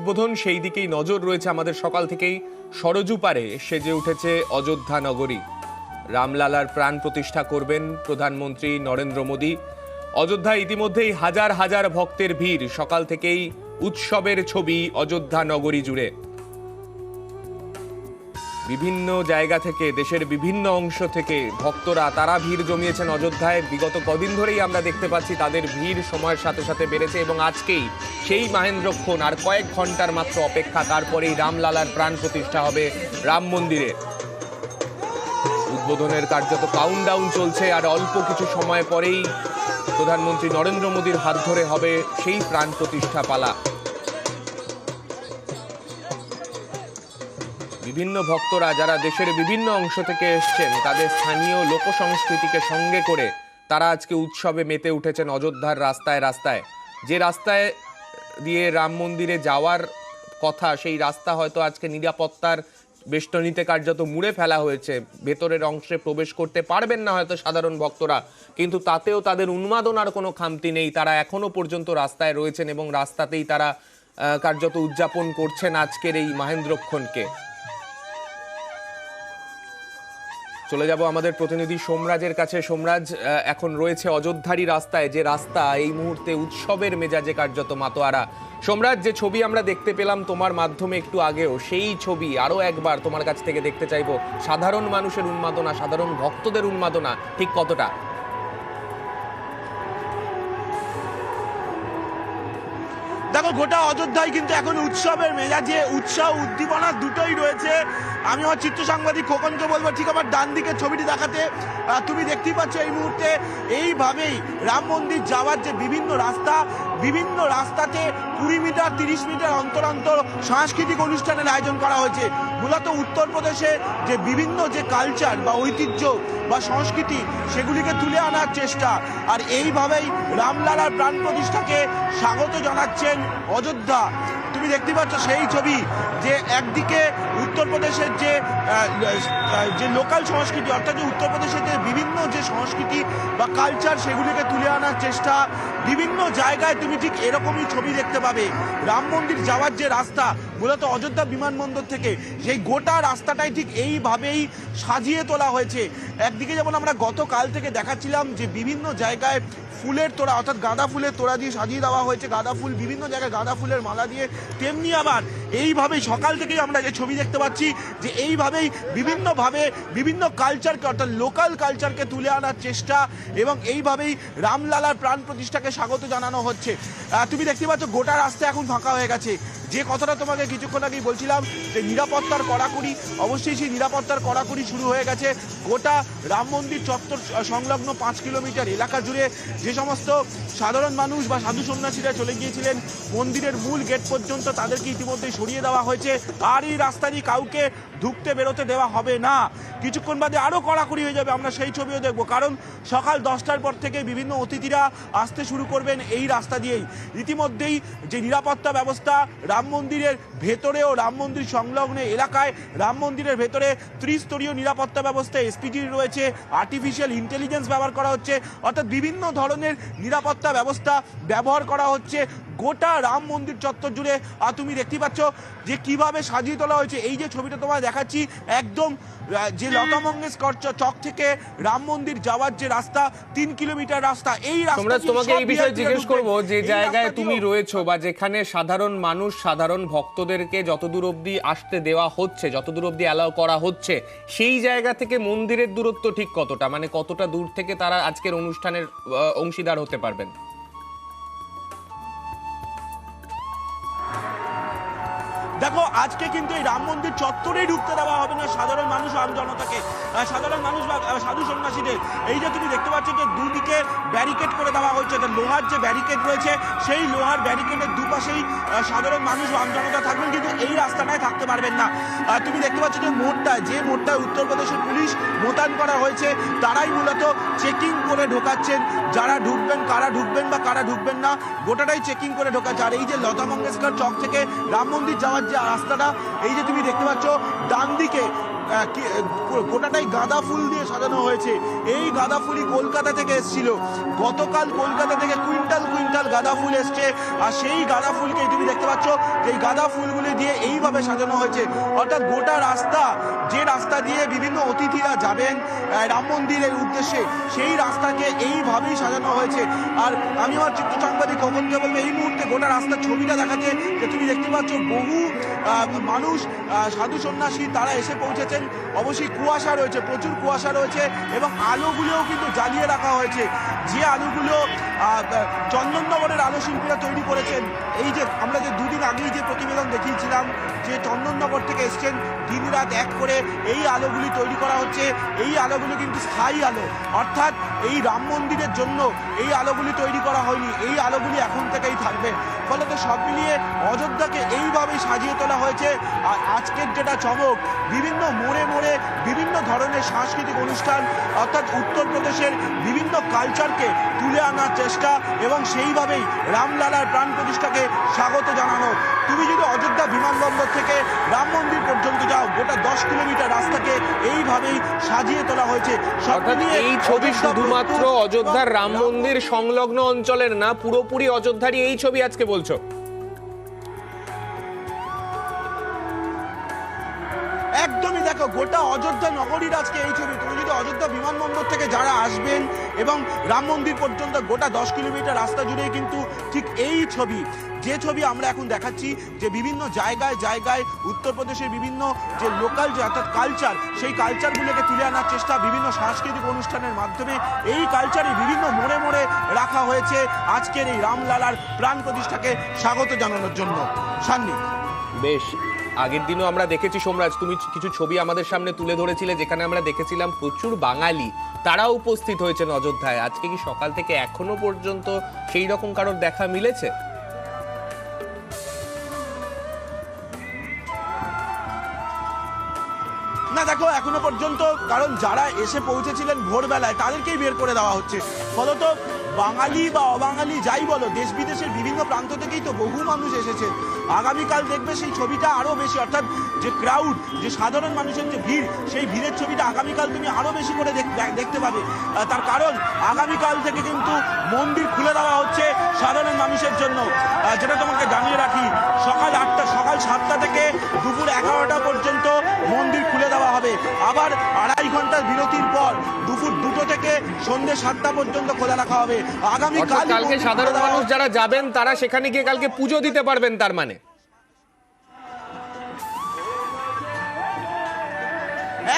উদ্বোধন, সেই দিকেই নজর রয়েছে আমাদের সকাল থেকেই। সরজু পারে সেজে উঠেছে অযোধ্যা নগরী। রামলালার প্রাণ প্রতিষ্ঠা করবেন প্রধানমন্ত্রী নরেন্দ্র মোদী। অযোধ্যায় ইতিমধ্যেই হাজার হাজার ভক্তের ভিড়। সকাল থেকেই উৎসবের ছবি অযোধ্যা নগরী জুড়ে। বিভিন্ন জায়গা থেকে, দেশের বিভিন্ন অংশ থেকে ভক্তরা তারা ভিড় জমিয়েছেন অযোধ্যায়। বিগত কদিন ধরেই আমরা দেখতে পাচ্ছি তাদের ভিড় সময়ের সাথে সাথে বেড়েছে এবং আজকেই সেই মাহেন্দ্রক্ষণ, আর কয়েক ঘন্টার মাত্র অপেক্ষা, তারপরেই রামলালার প্রাণ প্রতিষ্ঠা হবে রাম মন্দিরে। উদ্বোধনের কার্যত কাউন্টডাউন চলছে, আর অল্প কিছু সময় পরেই প্রধানমন্ত্রী নরেন্দ্র মোদীর হাত ধরে হবে সেই প্রাণ প্রতিষ্ঠা পালা। বিভিন্ন ভক্তরা যারা দেশের বিভিন্ন অংশ থেকে এসছেন, তাদের স্থানীয় লোক সংস্কৃতিকে সঙ্গে করে তারা আজকে উৎসবে মেতে উঠেছেন অযোধ্যার রাস্তায় রাস্তায়। যে রাস্তায় দিয়ে রাম মন্দিরে যাওয়ার কথা, সেই রাস্তা হয়তো আজকে নিরাপত্তার বেষ্টনীতে কার্যত মুড়ে ফেলা হয়েছে। ভেতরের অংশে প্রবেশ করতে পারবেন না হয়তো সাধারণ ভক্তরা, কিন্তু তাতেও তাদের উন্মাদনার কোনো খামতি নেই। তারা এখনো পর্যন্ত রাস্তায় রয়েছেন এবং রাস্তাতেই তারা কার্যত উদযাপন করছেন আজকের এই মাহেন্দ্রক্ষণকে। চলে যাব আমাদের প্রতিনিধি সোমরাজের কাছে। সোমরাজ এখন রয়েছে অযোধ্যারই রাস্তায়, যে রাস্তা এই মুহূর্তে উৎসবের মেজাজে কার্যত মাতোয়ারা। সোমরাজ, যে ছবি আমরা দেখতে পেলাম তোমার মাধ্যমে একটু আগেও, সেই ছবি আরো একবার তোমার কাছ থেকে দেখতে চাইবো। সাধারণ মানুষের উন্মাদনা, সাধারণ ভক্তদের উন্মাদনা ঠিক কতটা? দেখো, গোটা অযোধ্যায় কিন্তু এখন উৎসবের মেজাজে, উৎসাহ উদ্দীপনা দুটোই রয়েছে। আমি আমার চিত্র সাংবাদিক খোকনকে বলবো ঠিক আমার ডান দিকের ছবিটি দেখাতে। তুমি দেখতেই পাচ্ছ এই মুহূর্তে এইভাবেই রাম মন্দির যাওয়ার যে বিভিন্ন রাস্তাতে 20 মিটার 30 মিটার অন্তর অন্তর সাংস্কৃতিক অনুষ্ঠানের আয়োজন করা হয়েছে। মূলত উত্তরপ্রদেশে যে বিভিন্ন যে কালচার বা ঐতিহ্য বা সংস্কৃতি, সেগুলিকে তুলে আনার চেষ্টা। আর এইভাবেই রামলালার প্রাণ প্রতিষ্ঠাকে স্বাগত জানাচ্ছেন অযোধ্যা। তুমি দেখতে পাচ্ছ সেই ছবি, যে একদিকে উত্তরপ্রদেশের যে লোকাল সংস্কৃতি, অর্থাৎ যে উত্তরপ্রদেশের যে বিভিন্ন যে সংস্কৃতি বা কালচার, সেগুলিকে তুলে আনার চেষ্টা। বিভিন্ন জায়গায় তুমি ঠিক এরকমই ছবি দেখতে পাবে। রাম মন্দির যাওয়ার যে রাস্তা, মূলত অযোধ্যা বিমানবন্দর থেকে সেই গোটা রাস্তাটাই ঠিক এইভাবেই সাজিয়ে তোলা হয়েছে। একদিকে যেমন আমরা গতকাল থেকে দেখাচ্ছিলাম যে বিভিন্ন জায়গায় ফুলের তোড়া, অর্থাৎ গাঁদা ফুলের তোড়া দিয়ে সাজিয়ে দেওয়া হয়েছে, গাঁদা ফুল বিভিন্ন জায়গায় গাঁদা ফুলের মালা দিয়ে, তেমনি আবার এইভাবেই সকাল থেকেই আমরা যে ছবি দেখতে পাচ্ছি, যে এইভাবেই বিভিন্নভাবে বিভিন্ন কালচারকে, অর্থাৎ লোকাল কালচারকে তুলে আনার চেষ্টা, এবং এইভাবেই রামলালার প্রাণ প্রতিষ্ঠাকে স্বাগত জানানো হচ্ছে। তুমি দেখতে পাচ্ছ গোটা রাস্তা এখন ফাঁকা হয়ে গেছে। যে কথাটা তোমাকে কিছুক্ষণ আগেই বলছিলাম, যে নিরাপত্তার কড়াকড়ি, অবশ্যই সেই নিরাপত্তার কড়াকড়ি শুরু হয়ে গেছে গোটা রাম মন্দির চত্বর সংলগ্ন 5 কিলোমিটার এলাকা জুড়ে। যে সমস্ত সাধারণ মানুষ বা সাধু সন্ন্যাসীরা চলে গিয়েছিলেন মন্দিরের মূল গেট পর্যন্ত, তাদেরকে ইতিমধ্যে সরিয়ে দেওয়া হয়েছে। আর এই রাস্তা দিয়ে কাউকে ঢুকতে বেরোতে দেওয়া হবে না। কিছুক্ষণ বাদে আরও কড়াকড়ি হয়ে যাবে, আমরা সেই ছবিও দেখব। কারণ সকাল 10টার পর থেকে বিভিন্ন অতিথিরা আসতে শুরু করবেন এই রাস্তা দিয়েই। ইতিমধ্যেই যে নিরাপত্তা ব্যবস্থা রাম মন্দিরের ভেতরে ও রাম মন্দির সংলগ্ন এলাকায়, রাম মন্দিরের ভেতরে ত্রিস্তরীয় নিরাপত্তা ব্যবস্থা এসপিজি রয়েছে, আর্টিফিশিয়াল ইন্টেলিজেন্স ব্যবহার করা হচ্ছে, অর্থাৎ বিভিন্ন ধরনের নিরাপত্তা ব্যবস্থা ব্যবহার করা হচ্ছে গোটা রাম মন্দির চত্বর জুড়ে। আর তুমি দেখতে পাচ্ছ যে কিভাবে সাজিয়ে তোলা হয়েছে। এই যে ছবিটা তোমায় দেখাচ্ছি, একদম যে লতা মঙ্গেশকর চক থেকে রাম মন্দির যাওয়ার যে রাস্তা, 3 কিলোমিটার রাস্তা, এই রাস্তা। তোমাকে এই বিষয়ে জিজ্ঞেস করবো, যে জায়গায় তুমি রয়েছো বা যেখানে সাধারণ মানুষ, সাধারণ ভক্তদেরকে যতদূর অবধি আসতে দেওয়া হচ্ছে, যতদূর অবধি অ্যালাউ করা হচ্ছে, সেই জায়গা থেকে মন্দিরের দূরত্ব ঠিক কতটা? মানে কতটা দূর থেকে তারা আজকের অনুষ্ঠানের অংশীদার হতে পারবেন? দেখো, আজকে কিন্তু এই রাম মন্দির চত্বরেই ঢুকতে দেওয়া হবে না সাধারণ মানুষ, আম জনতাকে, সাধারণ মানুষ বা সাধু সন্ন্যাসীদের। এই যে তুমি দেখতে পাচ্ছ যে দুদিকে ব্যারিকেড করে দেওয়া হয়েছে, লোহার যে ব্যারিকেড রয়েছে, সেই লোহার ব্যারিকেডের দুপাশেই সাধারণ মানুষ বা আম জনতা থাকবেন, কিন্তু এই রাস্তাটায় থাকতে পারবেন না। তুমি দেখতে পাচ্ছ যে মোড়টায় উত্তরপ্রদেশের পুলিশ মোতায়েন করা হয়েছে, তারাই মূলত চেকিং করে ঢোকাচ্ছেন যারা ঢুকবেন, কারা ঢুকবেন বা কারা ঢুকবেন না, গোটাটাই চেকিং করে ঢোকাচ্ছে। আর এই যে লতা মঙ্গেশকর চক থেকে রাম মন্দির যাওয়ার যে রাস্তাটা, এই যে তুমি দেখতে পাচ্ছ ডান দিকে গোটাটাই গাঁদা ফুল দিয়ে সাজানো হয়েছে। এই গাঁদা ফুলই কলকাতা থেকে এসেছিল। গতকাল কলকাতা থেকে কুইন্টাল কুইন্টাল গাঁদা ফুল এসছে, আর সেই গাঁদা ফুলকে তুমি দেখতে পাচ্ছ যে এই গাঁদা ফুলগুলি দিয়ে এইভাবে সাজানো হয়েছে। অর্থাৎ গোটা রাস্তা, যে রাস্তা দিয়ে বিভিন্ন অতিথিরা যাবেন রাম মন্দিরের উদ্দেশ্যে, সেই রাস্তাকে এইভাবেই সাজানো হয়েছে। আর আমি আমার চিত্র সাংবাদিক খোকনকে বলবো এই মুহূর্তে গোটা রাস্তার ছবিটা দেখাতে, যে তুমি দেখতে পাচ্ছ বহু মানুষ, সাধু সন্ন্যাসী তারা এসে পৌঁছেছেন। অবশ্যই কুয়াশা রয়েছে, প্রচুর কুয়াশা রয়েছে, এবং আলোগুলোও কিন্তু জ্বালিয়ে রাখা হয়েছে। যে আলোগুলো চন্দননগরের আলো শিল্পীরা তৈরি করেছেন। এই যে আমরা যে দুদিন আগেই যে প্রতিবেদন দেখিয়েছিলাম যে চন্দননগর থেকে এসছেন, দিন রাত এক করে এই আলোগুলি তৈরি করা হচ্ছে। এই আলোগুলো কিন্তু স্থায়ী আলো, অর্থাৎ এই রাম মন্দিরের জন্য এই আলোগুলি তৈরি করা হয়নি, এই আলোগুলি এখন থেকেই থাকবে। ফলত সব মিলিয়ে অযোধ্যাকে এইভাবেই সাজিয়ে তোলা হয়েছে। আর আজকের যেটা চমক, বিভিন্ন মোড়ে মোড়ে বিভিন্ন ধরনের সাংস্কৃতিক অনুষ্ঠান, অর্থাৎ উত্তরপ্রদেশের বিভিন্ন কালচারকে তুলে আনার চেষ্টা, এবং সেইভাবেই রামলালার প্রাণ প্রতিষ্ঠাকে স্বাগত জানানো। তুমি যদি অযোধ্যা বিমানবন্দর থেকে রাম মন্দির পর্যন্ত যাও, গোটা 10 কিলোমিটার রাস্তাকে এইভাবেই সাজিয়ে তোলা হয়েছে। এই ছবি শুধুমাত্র অযোধ্যার রাম মন্দির সংলগ্ন অঞ্চলের না, পুরোপুরি অযোধ্যারই এই ছবি আজকে বলছো? একদমই, দেখো গোটা অযোধ্যা নগরীর আজকে এই ছবি। তুমি যদি অযোধ্যা বিমানবন্দর থেকে যারা আসবেন এবং রাম মন্দির পর্যন্ত গোটা 10 কিলোমিটার রাস্তা জুড়েই কিন্তু ঠিক এই ছবি, যে ছবি আমরা এখন দেখাচ্ছি, যে বিভিন্ন জায়গায় জায়গায় উত্তরপ্রদেশের বিভিন্ন যে লোকাল যে অর্থাৎ কালচার, সেই কালচারগুলোকে তুলে আনার চেষ্টা বিভিন্ন সাংস্কৃতিক অনুষ্ঠানের মাধ্যমে। এই কালচারে বিভিন্ন মোড়ে মোড়ে রাখা হয়েছে আজকের এই রামলালার প্রাণ প্রতিষ্ঠাকে স্বাগত জানানোর জন্য। সান্নি, বেশ, আগের দিনও আমরা দেখেছি সোমরাজ, তুমি কিছু ছবি আমাদের সামনে তুলে ধরেছিলে, যেখানে আমরা দেখেছিলাম প্রচুর বাঙালি তারাও উপস্থিত হয়েছেন অযোধ্যায়। আজকে কি সকাল থেকে এখনো পর্যন্ত সেই রকম কারোর দেখা মিলেছে? না, দেখো এখনো পর্যন্ত, কারণ যারা এসে পৌঁছেছিলেন ভোরবেলায় তাদেরকেই বের করে দেওয়া হচ্ছে। ফলত বাঙালি বা অবাঙালি যাই বলো, দেশ বিদেশের বিভিন্ন প্রান্ত থেকেই তো বহু মানুষ এসেছে। আগামীকাল দেখবে সেই ছবিটা আরো বেশি, অর্থাৎ যে ক্রাউড, যে সাধারণ মানুষের যে ভিড়, সেই ভিড়ের ছবিটা আগামীকাল তুমি আরো বেশি করে দেখতে পাবে। তার কারণ আগামীকাল থেকে কিন্তু মন্দির খুলে দেওয়া হচ্ছে সাধারণ মানুষের জন্য। যেটা তোমাকে জানিয়ে রাখি, সকাল 7টা থেকে দুপুর 11টা পর্যন্ত মন্দির খুলে দেওয়া হবে। আবার 2.5 ঘন্টার বিরতির পর দুপুর 2টো থেকে সন্ধ্যে 7টা পর্যন্ত খোলা রাখা হবে। কালকে সাধারণ মানুষ যারা যাবেন তারা সেখানে গিয়ে কালকে পুজো দিতে পারবেন, তার মানে?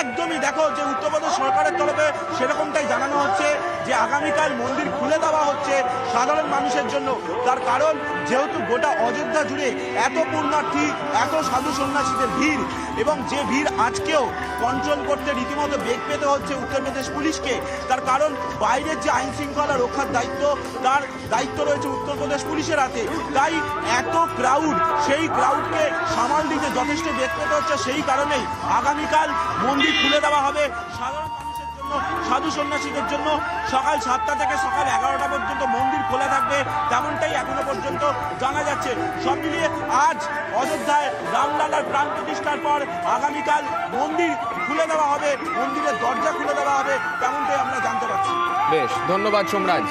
একদমই, দেখো যে উত্তরপ্রদেশ সরকারের তরফে সেরকমটাই জানানো হচ্ছে যে আগামীকাল মন্দির খুলে দেওয়া হচ্ছে সাধারণ মানুষের জন্য। তার কারণ যেহেতু গোটা অযোধ্যা জুড়ে এত পুণ্যার্থী, এত সাধু সন্ন্যাসীদের ভিড়, এবং যে ভিড় আজকেও কন্ট্রোল করতে রীতিমতো বেগ পেতে হচ্ছে উত্তরপ্রদেশ পুলিশকে। তার কারণ বাইরের যে আইন শৃঙ্খলা রক্ষার দায়িত্ব, তার দায়িত্ব রয়েছে উত্তরপ্রদেশ পুলিশের হাতে। তাই এত ক্রাউড, সেই ক্রাউডকে সামাল দিতে যথেষ্ট বেগ পেতে হচ্ছে। সেই কারণেই আগামীকাল মন্দির খুলে দেওয়া হবে সাধারণ মানুষের জন্য, সাধু সন্ন্যাসীদের জন্য। সকাল 7টা থেকে সকাল 11টা পর্যন্ত মন্দির খোলা থাকবে, তেমনটাই এখনো পর্যন্ত জানা যাচ্ছে। সব মিলিয়ে আজ অযোধ্যায় রামলালার প্রাণ প্রতিষ্ঠার পর আগামীকাল মন্দির খুলে দেওয়া হবে, মন্দিরের দরজা খুলে দেওয়া হবে, তেমনটাই আমরা জানতে পারছি। বেশ, ধন্যবাদ সোমরাজ।